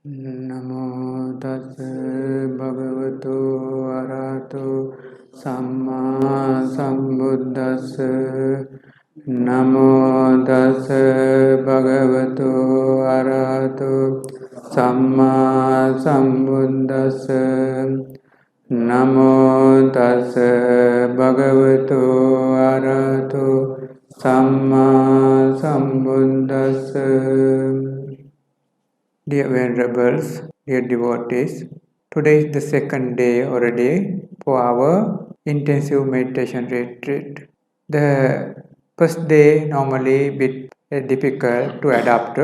Namo tassa bhagavato arahato samma sambuddhassa. Namo tassa bhagavato arahato samma sambuddhassa. Namo tassa bhagavato arahato samma sambuddhassa. Dear venerables, dear devotees, today is the second day already for our intensive meditation retreat. The first day normally bit difficult to adapt.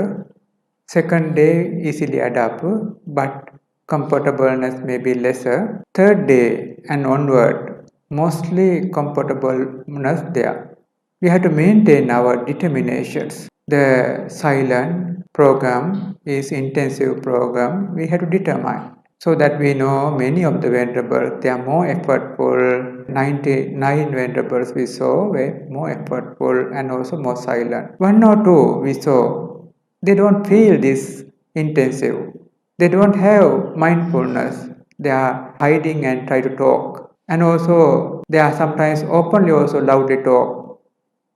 Second day easily adapt, but comfortableness may be lesser. Third day and onward, mostly comfortableness there. We have to maintain our determinations. The silent program is intensive program. We have to determine so that we know many of the venerables, they are more effortful. 99 venerables we saw were more effortful and also more silent. One or two we saw, they don't feel this intensive. They don't have mindfulness. They are hiding and try to talk. And also, they are sometimes openly also loudly talk.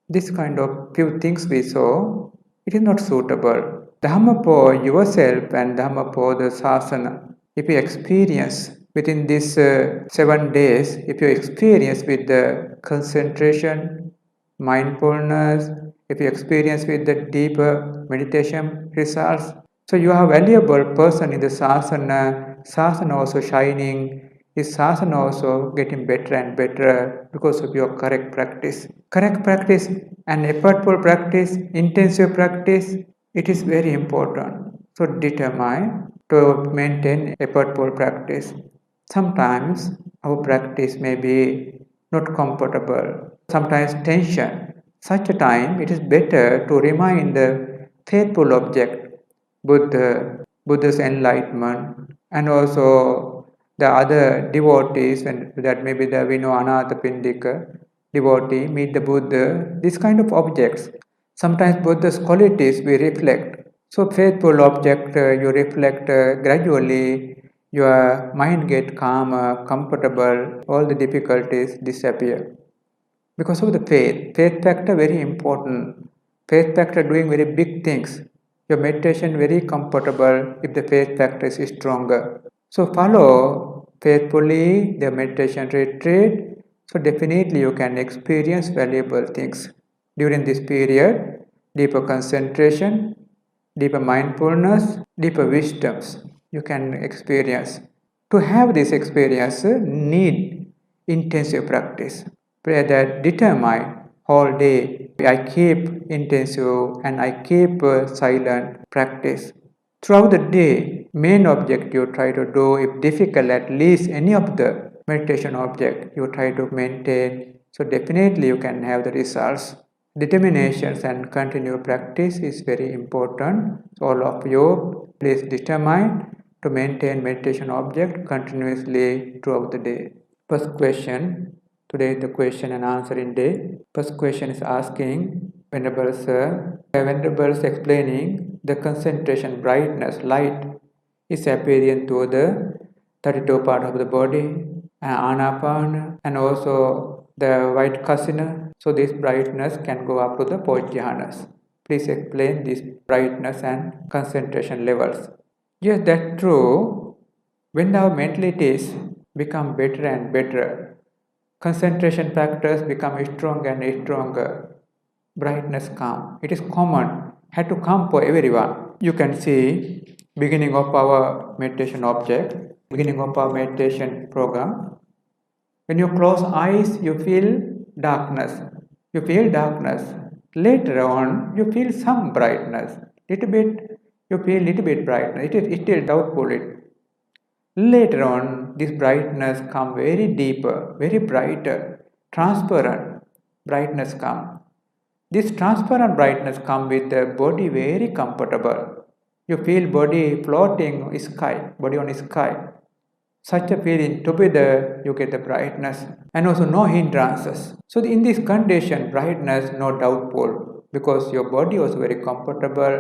This kind of few things we saw, it is not suitable. Dhamma for yourself and Dhamma for the Sasana. If you experience within these 7 days, if you experience with the concentration, mindfulness, if you experience with the deeper meditation results, so you are a valuable person in the Sasana also shining, is Sasana also getting better and better because of your correct practice. Correct practice and effortful practice, intensive practice, it is very important. So determine to maintain effortful practice. Sometimes our practice may be not comfortable, sometimes tension. Such a time it is better to remind the faithful object, Buddha's enlightenment, and also the other devotees, when that may be the Anathapindika devotee, meet the Buddha, these kind of objects. Sometimes Buddha's qualities we reflect. So faithful object you reflect gradually, your mind get calmer, comfortable, all the difficulties disappear. Because of the faith factor very important. Faith factor doing very big things. Your meditation very comfortable if the faith factor is stronger. So follow faithfully the meditation retreat. So definitely you can experience valuable things. During this period, deeper concentration, deeper mindfulness, deeper wisdoms you can experience. To have this experience, need intensive practice. Pray that determine whole day I keep intensive and I keep silent practice. Throughout the day, main object you try to do, if difficult, at least any of the meditation object you try to maintain. So definitely you can have the results. Determinations and continued practice is very important. All of you please determine to maintain meditation object continuously throughout the day. First question, today the question and answer in day. First question is asking, Venerable Sir, Venerable is explaining the concentration, brightness, light is appearing to the 32 part of the body, anapana, and also the white kasina. So this brightness can go up to the Pojjhanas. Please explain this brightness and concentration levels. Yes, that's true. When our mentalities become better and better, concentration factors become stronger and stronger, brightness come. It is common, had to come for everyone. You can see beginning of our meditation object, beginning of our meditation program. When you close eyes, you feel darkness. You feel darkness. Later on, you feel some brightness. Little bit, you feel little bit brightness. It is still doubtful. Later on, this brightness come very deeper, very brighter, transparent brightness come. This transparent brightness come with the body very comfortable. You feel body floating sky, body on sky. Such a feeling together you get the brightness and also no hindrances. So in this condition, brightness no doubtful, because your body was very comfortable,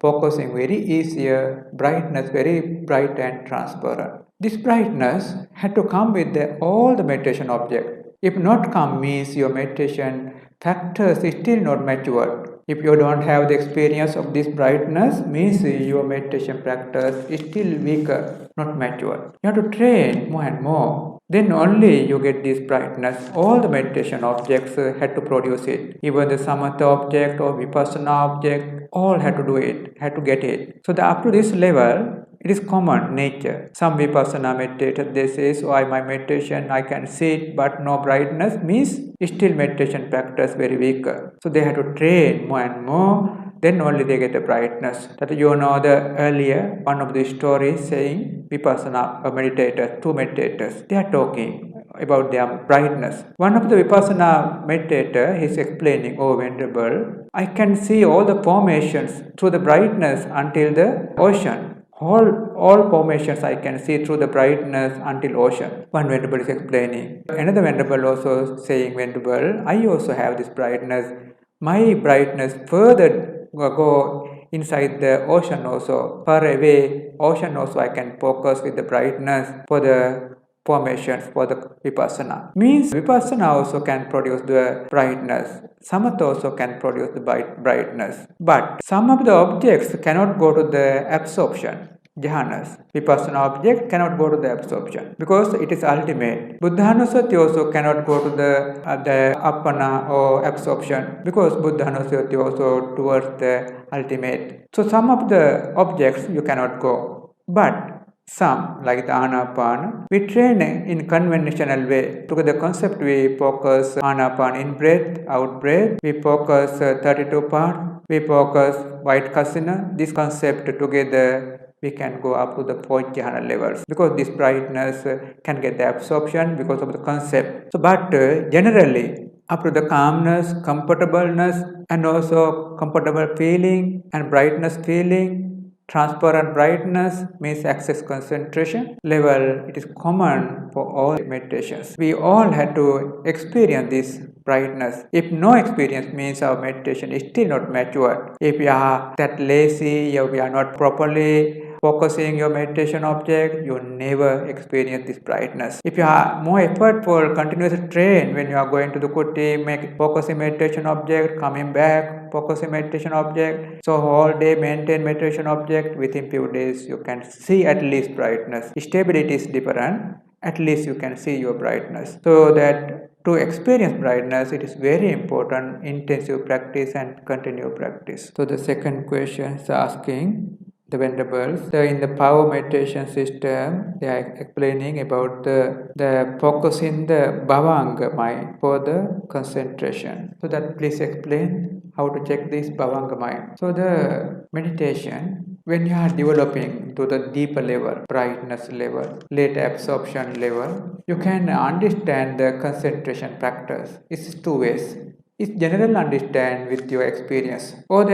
focusing very easier, brightness very bright and transparent. This brightness had to come with all the meditation objects. If not come means your meditation factors is still not matured. If you don't have the experience of this brightness, means your meditation practice is still weaker, not mature. You have to train more and more. Then only you get this brightness. All the meditation objects had to produce it. Even the samatha object or vipassana object, all had to do it, had to get it. So up to this level, it is common nature. Some vipassana meditators, they say, so my meditation, I can sit but no brightness, means still meditation practice very weaker. So they have to train more and more, then only they get the brightness. That you know the earlier, one of the stories saying vipassana meditators, two meditators, they are talking about their brightness. One of the vipassana meditator is explaining, oh Venerable, I can see all the formations through the brightness until the ocean. All formations I can see through the brightness until ocean. One Venerable is explaining. Another Venerable also saying, Venerable, I also have this brightness. My brightness further go inside the ocean also. Far away ocean also I can focus with the brightness for the formations for the vipassana. Means vipassana also can produce the brightness. Samatha also can produce the brightness. But some of the objects cannot go to the absorption. Jhanas. Vipassana object cannot go to the absorption because it is ultimate. Buddhanussati also cannot go to the appana or absorption because Buddhanussati also towards the ultimate. So some of the objects you cannot go. But some, like the Anapana, we train in conventional way. To the concept, we focus Anapana in breath, out breath. We focus 32 parts. We focus white kasina. This concept together, we can go up to the 4th jhana levels because this brightness can get the absorption because of the concept. So, but generally, up to the calmness, comfortableness, and also comfortable feeling and brightness feeling, transparent brightness means access concentration level. It is common for all meditations. We all had to experience this brightness. If no experience means our meditation is still not matured. If we are that lazy, if we are not properly focusing your meditation object, you never experience this brightness. If you are more effortful, continuous train when you are going to the kuti, make focusing meditation object, coming back, focusing meditation object. So whole day maintain meditation object, within few days you can see at least brightness. Stability is different, at least you can see your brightness. So that to experience brightness, it is very important intensive practice and continued practice. So the second question is asking the Venerables. So in the power meditation system, they are explaining about the focus in the Bhavanga mind for the concentration. So that please explain how to check this Bhavanga mind. So the meditation, when you are developing to the deeper level, brightness level, later absorption level, you can understand the concentration factors. It's two ways. It's general understand with your experience, or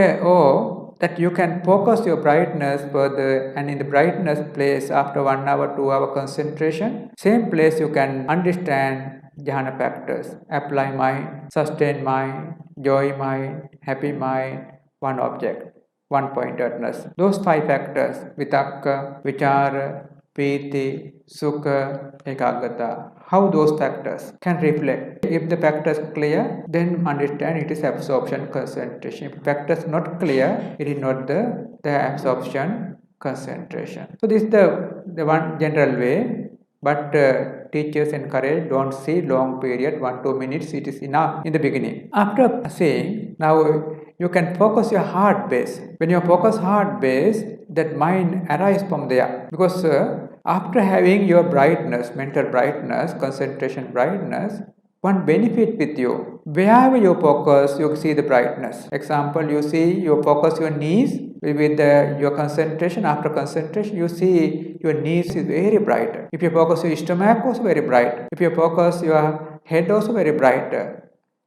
that you can focus your brightness further, and in the brightness place after 1 hour, 2 hour concentration, same place you can understand jhana factors, apply mind, sustain mind, joy mind, happy mind, one object, one pointedness. Those 5 factors, vitakka, vichara, piti, sukha, ekaggata, how those factors can reflect. If the factors clear, then understand it is absorption concentration. If factors not clear, it is not the absorption concentration. So this is the one general way, but teachers encourage don't see long period, 1-2 minutes, it is enough in the beginning. After saying, now you can focus your heart base. When you focus heart base, that mind arises from there, because after having your brightness, mental brightness, concentration brightness, one benefit with you. Wherever you focus, you see the brightness. Example, you focus your knees with your concentration. After concentration, you see your knees is very bright. If you focus your stomach, also very bright. If you focus your head, also very bright.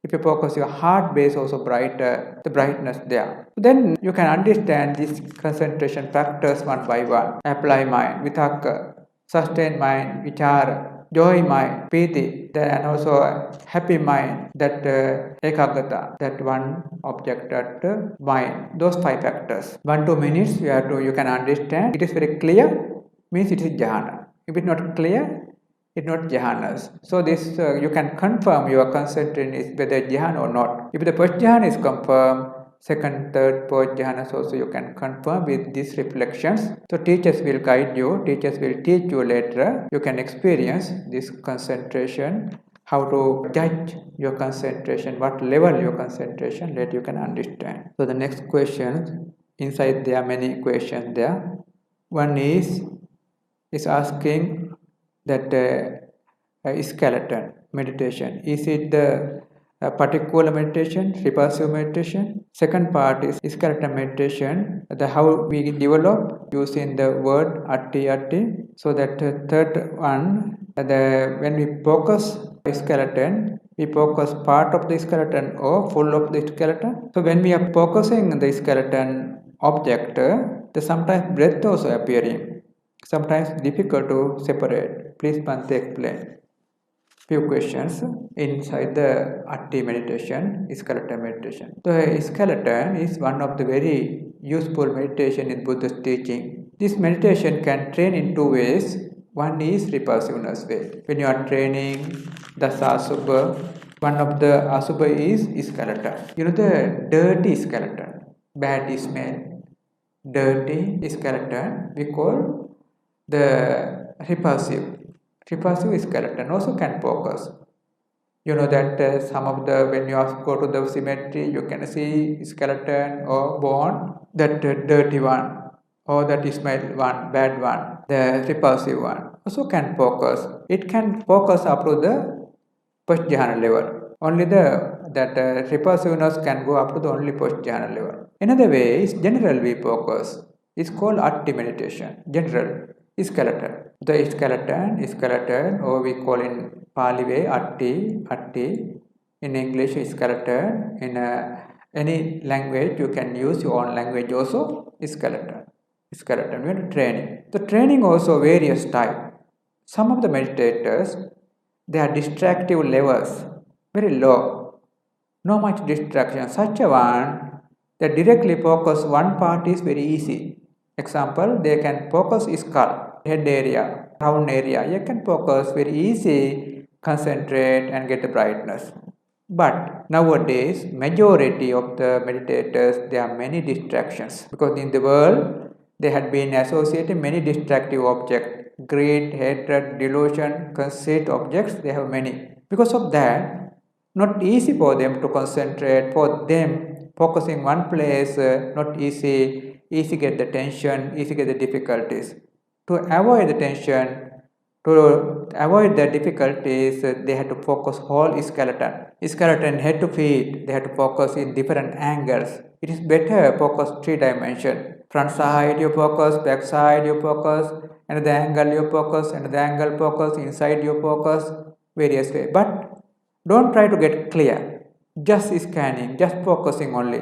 If you focus your heart base, also brighter, the brightness there. Then you can understand these concentration factors one by one. Apply mind, vitakka, sustain mind, vichara, joy mind, piti, and also happy mind, that ekagata, that one object at mind. Those 5 factors. 1-2 minutes you can understand. It is very clear, means it is jhana. If it is not clear, it is not jhanas. So this you can confirm your concentration is whether jhana or not. If the first jhana is confirmed, second, third, fourth jhanas also you can confirm with these reflections. So teachers will guide you, teachers will teach you later. You can experience this concentration, how to judge your concentration, what level your concentration, later you can understand. So the next question, inside there are many questions there. One is asking that skeleton meditation. Is it the particular meditation, repulsive meditation? Second part is skeleton meditation, the how we develop using the word atti atti. So that third one, when we focus skeleton, we focus part of the skeleton or full of the skeleton. So when we are focusing the skeleton object, sometimes breath also appearing. Sometimes difficult to separate. Please Bhante explain. Few questions inside the Atti meditation, skeleton meditation. The skeleton is one of the very useful meditation in Buddha's teaching. This meditation can train in 2 ways. One is repulsiveness way. When you are training the asubha, one of the asubha is skeleton. You know the dirty skeleton, bad smell, dirty skeleton, we call the repulsive skeleton also can focus. You know that some of the, when you go to the cemetery, you can see skeleton or bone, that dirty one or that smell one, bad one, the repulsive one also can focus. It can focus up to the first jhana level. Only that repulsiveness can go up to the only first jhana level. Another way is general we focus. It's called Atti meditation, general. Skeleton. The skeleton, or we call in Pali way atti. In English, skeleton. In any language, you can use your own language also. Skeleton. We are training. The training also various type. Some of the meditators, their distractive levels very low. No much distraction. Such a one that directly focus one part is very easy. Example, they can focus skull, head area, round area. You can focus very easy, concentrate and get the brightness. But nowadays, majority of the meditators, there are many distractions. Because in the world, they had been associated many distractive objects. Greed, hatred, delusion, conceit objects, they have many. Because of that, not easy for them to concentrate. For them, focusing one place, not easy get the tension, easy get the difficulties. To avoid the tension, to avoid the difficulties, they had to focus whole skeleton head to feet. They had to focus in different angles. It is better focus 3 dimensions. Front side you focus, back side you focus, and the angle you focus, and the angle focus, inside you focus, various ways. But don't try to get clear. Just scanning, just focusing only.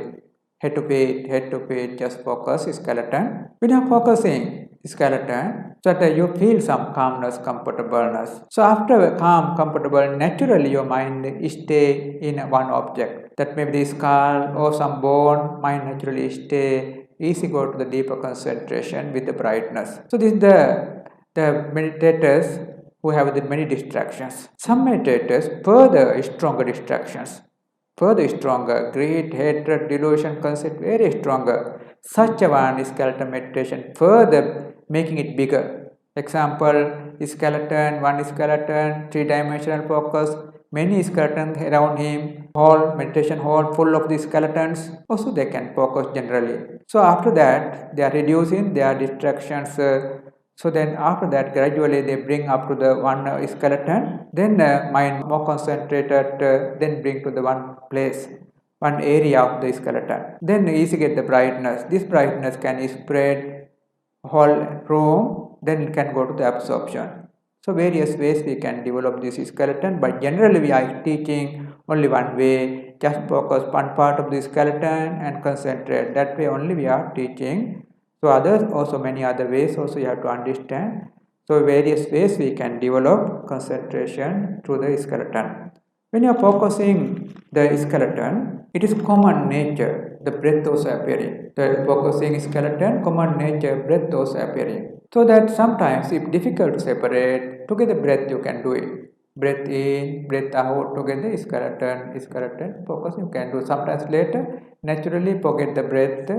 Head to feet, just focus skeleton. When you are focusing skeleton, so that you feel some calmness, comfortableness. So after calm, comfortable, naturally your mind stay in one object. That may be the skull or some bone, mind naturally stay, easy go to the deeper concentration with the brightness. So this is the meditators who have the many distractions. Some meditators further stronger distractions. Further stronger, greed, hatred, delusion, conceit, very stronger. Such a one is skeleton meditation, further making it bigger. Example, skeleton, one skeleton, 3-dimensional focus, many skeletons around him, whole meditation hall full of these skeletons, also they can focus generally. So after that, they are reducing their distractions. So then after that, gradually they bring up to the one skeleton, then mind more concentrated, then bring to the one place, one area of the skeleton. Then easy get the brightness. This brightness can spread whole room, then it can go to the absorption. So various ways we can develop this skeleton, but generally we are teaching only one way, just focus one part of the skeleton and concentrate. That way only we are teaching. So others also, many other ways also you have to understand. So various ways we can develop concentration through the skeleton. When you are focusing the skeleton, it is common nature, the breath also appearing. The focusing skeleton, common nature, breath also appearing. So that sometimes if difficult to separate, together breath you can do it. Breath in, breath out, together skeleton, focus you can do. Sometimes later, naturally forget the breath,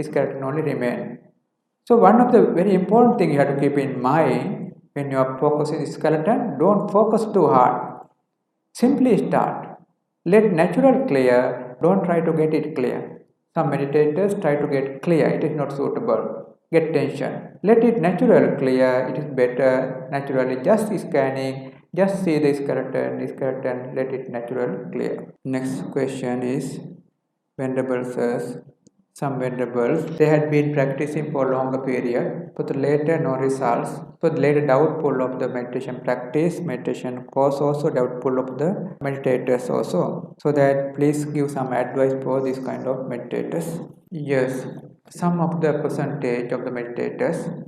skeleton only remain. So one of the very important thing you have to keep in mind when you are focusing skeleton, don't focus too hard. Simply start. Let natural clear, don't try to get it clear. Some meditators try to get clear, it is not suitable. Get tension. Let it natural clear, it is better naturally. Just scanning, just see the skeleton, let it natural clear. Next question is Venerable Sirs. Some venerables, they had been practicing for a longer period, but later no results. So later doubtful of the meditation practice, meditation course also, doubtful of the meditators also. So that please give some advice for this kind of meditators. Yes, some of the percentage of the meditators,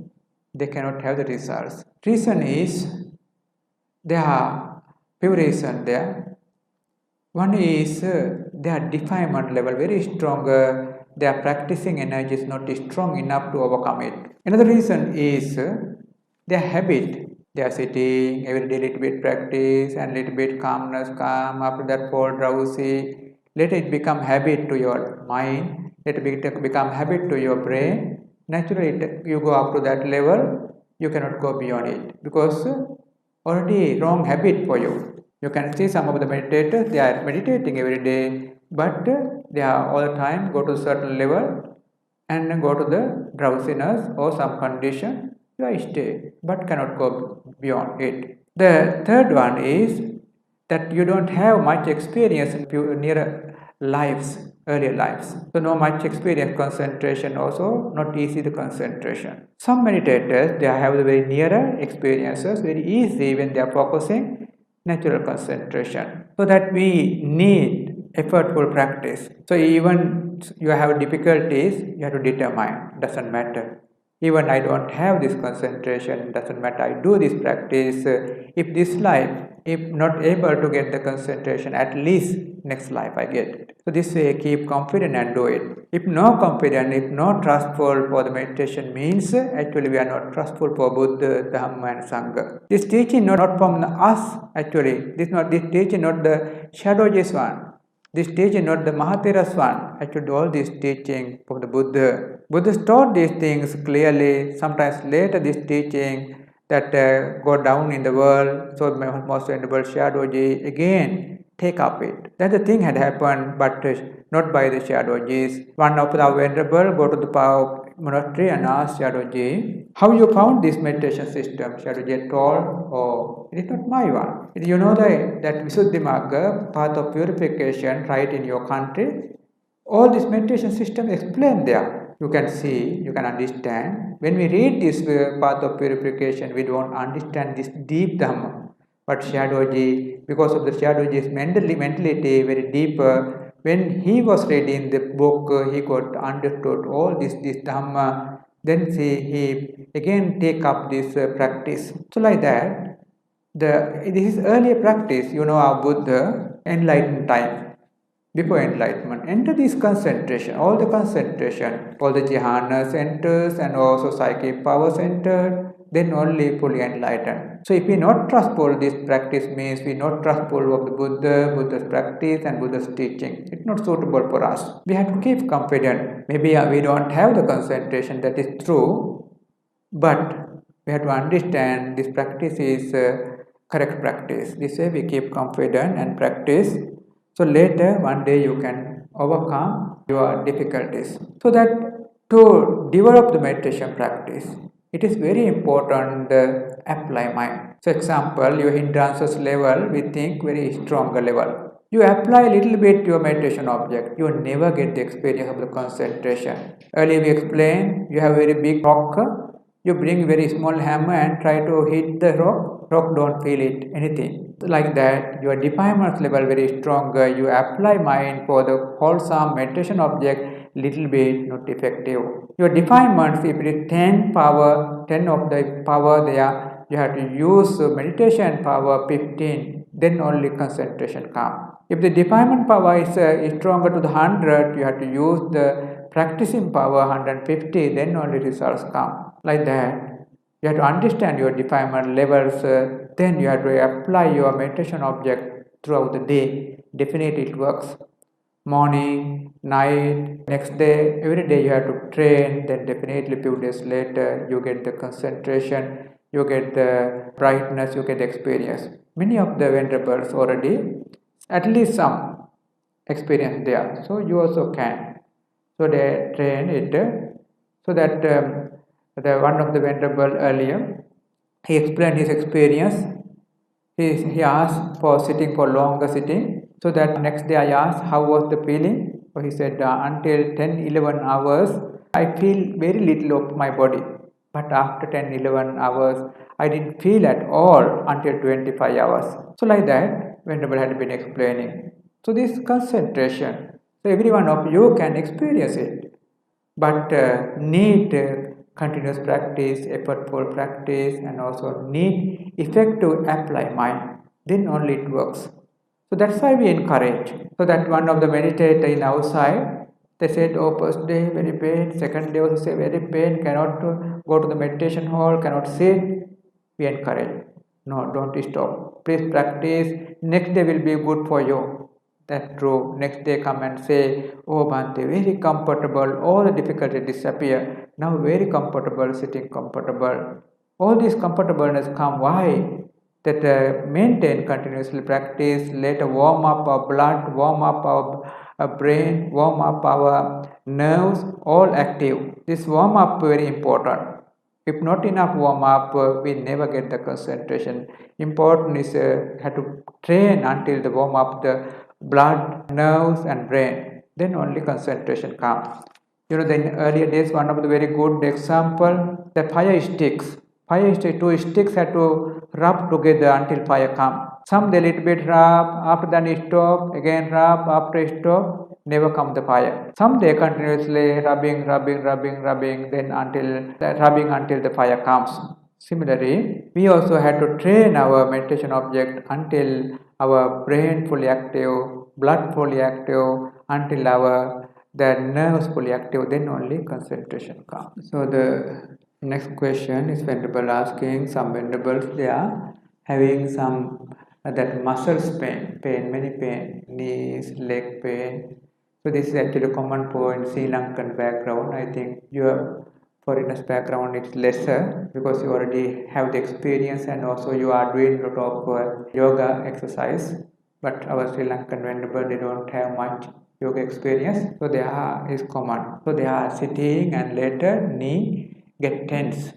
they cannot have the results. Reason is, there are few reasons there. One is their defilement level very stronger. Their practicing energy is not strong enough to overcome it. Another reason is their habit. They are sitting every day little bit practice and little bit calmness, calm. After that fall drowsy. Let it become habit to your mind. Let it become habit to your brain. Naturally, you go up to that level. You cannot go beyond it because already wrong habit for you. You can see some of the meditators, they are meditating every day, but they are all the time go to a certain level and go to the drowsiness or some condition, you are stay, but cannot go beyond it. The third one is that you don't have much experience in nearer lives, earlier lives. So no much experience, concentration also not easy to concentration. Some meditators, they have the very nearer experiences, very easy when they are focusing, natural concentration. So that we need effortful practice. So even you have difficulties, you have to determine, doesn't matter. Even I don't have this concentration, doesn't matter, I do this practice. If this life, if not able to get the concentration, at least next life I get it. So this way keep confident and do it. If no confident, if not trustful for the meditation means actually we are not trustful for Buddha, Dhamma and Sangha. This teaching not from us actually. This teaching not the Shadoji's one. This teaching not the Mahathera's one. Actually all this teaching from the Buddha. Buddha taught these things clearly. Sometimes later this teaching that go down in the world. So most venerable Shadoji again take up it. That the thing had happened, but not by the Shadojis. One of our venerable go to the monastery and asked Shadoji, how you found this meditation system? Shadoji told, oh, it is not my one. You know that Visuddhimagga, path of purification, right in your country. All this meditation system explained there. You can see, you can understand. When we read this path of purification, we don't understand this deep Dhamma. But Shadoji, because of the Shadoji's mentality very deeper, when he was reading the book, he got understood all this Dhamma. Then he again take up this practice. So like that, this is earlier practice. You know, our Buddha enlightened time. Before enlightenment, enter this concentration, all the jhana centers and also psychic power center, then only fully enlightened. So if we not trustful, this practice means we not trustful of the Buddha's practice and Buddha's teaching. It's not suitable for us. We have to keep confident. Maybe we don't have the concentration, that is true, but we have to understand this practice is correct practice. This way we keep confident and practice. So later, one day you can overcome your difficulties. So that to develop the meditation practice, it is very important to apply mind. So example, your hindrances level, we think very stronger level. You apply a little bit your meditation object, you will never get the experience of the concentration. Earlier we explained, you have a very big rock, you bring very small hammer and try to hit the rock don't feel it, anything. Like that, your defilement level very stronger, you apply mind for the wholesome meditation object, little bit not effective. Your defilements, if it is 10 of the power there, you have to use meditation power 15, then only concentration comes. If the defilement power is stronger to the 100, you have to use the practicing power 150, then only results come. Like that, you have to understand your defilement levels, then you have to apply your meditation object throughout the day. Definitely it works. Morning, night, next day, every day you have to train, then definitely few days later you get the concentration, you get the brightness, you get the experience. Many of the venerables already, at least some experience there, so you also can. So they train it, so that the one of the venerable earlier, he explained his experience. He asked for sitting for longer sitting. So that next day I asked how was the feeling. So he said until 10-11 hours I feel very little of my body. But after 10-11 hours I didn't feel at all until 25 hours. So like that Venerable had been explaining. So this concentration, so every one of you can experience it. But need continuous practice, effortful practice, and also need effective apply mind. Then only it works. So that's why we encourage. So that one of the meditator in outside, they said, oh, first day very pain, second day also say very pain, cannot go to the meditation hall, cannot sit. We encourage. No, don't stop. Please practice. Next day will be good for you. That's true. Next day come and say, oh Bhante, very comfortable, all the difficulties disappear. Now very comfortable, sitting comfortable. All this comfortableness come. Why? That maintain continuously practice, later warm up our blood, warm up our brain, warm up our nerves, all active. This warm up very important. If not enough warm up, we never get the concentration. Important is have to train until the warm up the blood, nerves and brain. Then only concentration comes. You know, in earlier days, one of the very good example, the fire sticks. Fire stick, two sticks had to rub together until fire comes. Some they little bit rub, after that stop, again rub, after stop, never come the fire. Some they continuously rubbing, then rubbing until the fire comes. Similarly, we also had to train our meditation object until our brain fully active, blood fully active, until the nerves fully active, then only concentration comes. So the next question is Venerable asking, some venerables they are having some that muscles pain, many pain, knees, leg pain. So this is actually a common point Sri Lankan background. I think your foreigners background is lesser because you already have the experience and also you are doing a lot of yoga exercise. But our Sri Lankan venerable, they don't have much yoga experience, so they are is common. So they are sitting and later knee get tense,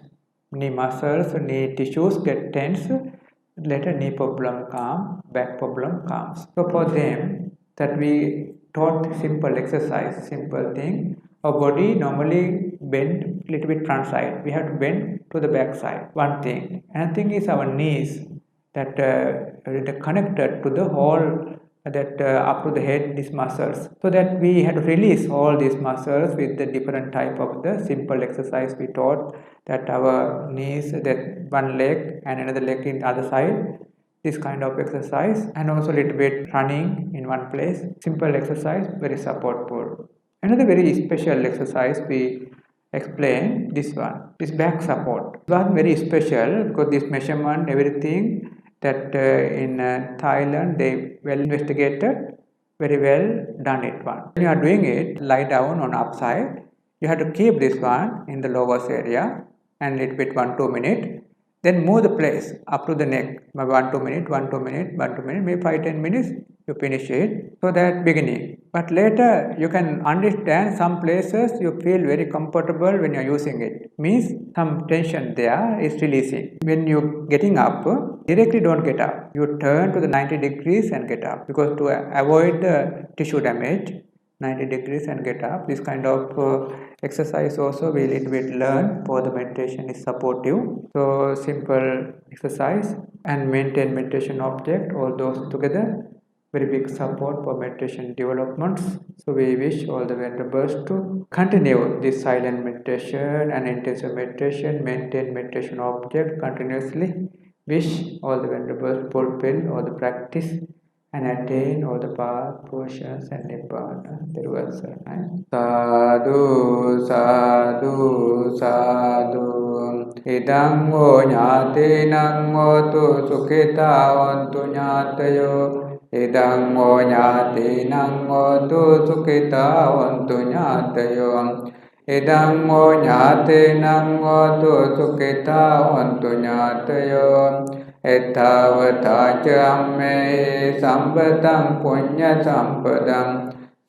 knee muscles, knee tissues get tense, later knee problem comes, back problem comes. So for them that we taught simple exercise, simple thing. Our body normally bend little bit front side. We have to bend to the back side. One thing. Another thing is our knees that connected to the whole that up to the head, these muscles, so that we had to release all these muscles with the different type of the simple exercise we taught, that our knees, that one leg and another leg in the other side, this kind of exercise, and also a little bit running in one place, simple exercise, very supportful. Another very special exercise we explain, this one, this back support. It was very special because this measurement, everything, that in Thailand they well investigated, very well done it one. When you are doing it, lie down on upside, you have to keep this one in the lowest area and little bit 1-2 minutes. Then move the place up to the neck, 1-2 minutes, 1-2 minutes, 1-2 minutes, maybe 5-10 minutes, you finish it. So that beginning. But later you can understand some places you feel very comfortable when you are using it. Means some tension there is releasing. When you getting up, directly don't get up. You turn to the 90 degrees and get up, because to avoid the tissue damage, 90 degrees and get up. This kind of exercise also we little bit learn for the meditation is supportive. So simple exercise and maintain meditation object, all those together. very big support for meditation developments. So we wish all the venerables to continue this silent meditation and intensive meditation, maintain meditation object continuously. Wish all the venerables fulfill all the practice and attain all the path, portions and nibbana. Sadhu, sadhu, sadhu. Idang o nyate nang o tu sukhita ontu nyatayo. Idang o nyate nang o tu sukhita ontu nyatayo. Idang o nyate nang o tu sukhita ontu nyatayo. Ettavata camme sampatam punya sampadam.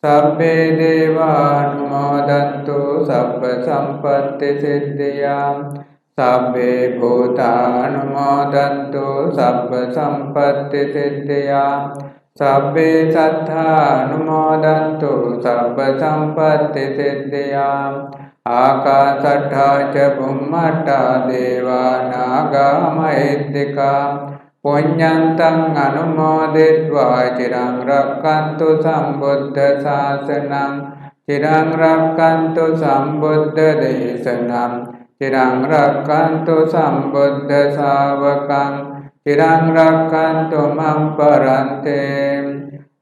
Sabbe devanumodantu sabba sampatti siddhiyam. Sabbe bhutanumodantu sabba sampatti siddhiyam. Sabbe satthanumodantu sabba sampatti siddhiyam. Akasattha ca bhummatta deva naga mahiddhika. Punyantang anumoditva cirang rakkantu sambuddha sasanam. Cirang rakkantu sambuddha desanam. Cirang rakkantu sambuddha savakam. Cirang rakkantu mamparante.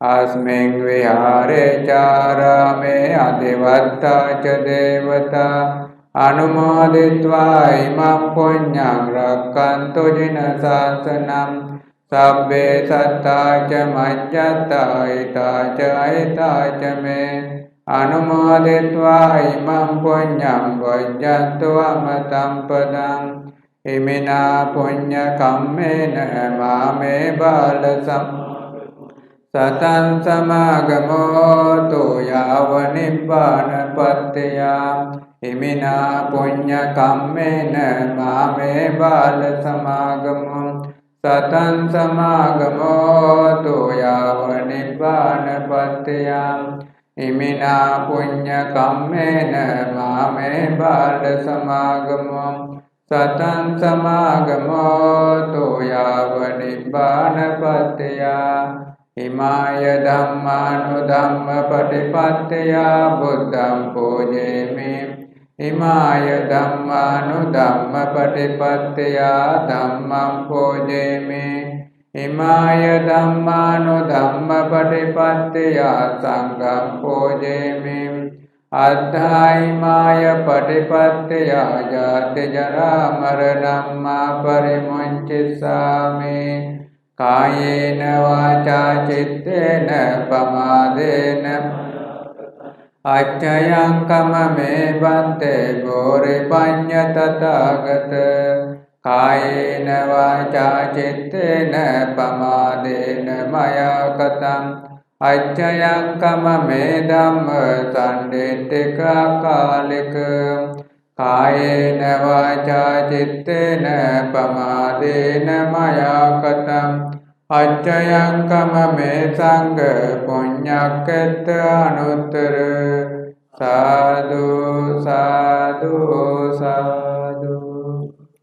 Asming vihare charame adivatta ca devata. Anumoditva imam punyang rakkantu jina sasanam. Sabbe satta ca majjata ita ca me. Anumoditva imam punyang vajjantu amatam padam. Imina punya kammena mame balasam. Satan samagamo tu yava nibbana pattaya. Imina punya kammena mame bala samagamo. Satan samagamo tu yava nibbana pattaya. Imina punya kammena mame bala samagamo. Satan samagamo tu yava nibbana pattaya. Imaya dhammanu dhamma patipattaya buddham pujemi. Imaya dhammanu dhamma patipattaya dhammam pujemi. Imaya dhammanu dhamma patipattaya sangham pujemi. Addha imaya patipattaya jati jara maranam ma parimunchisami. Kayena vaca cittena pamadena acchayang kamame bante gori panya tathagata. Kayena vaca cittena pamadena maya katam. Acchayang kamame dhamma sandittika kalika. Kayena vaca cittena pamadena maya katam. Acchayang kamame sangha punyaketta anuttara. Sadhu, sadhu, sadhu.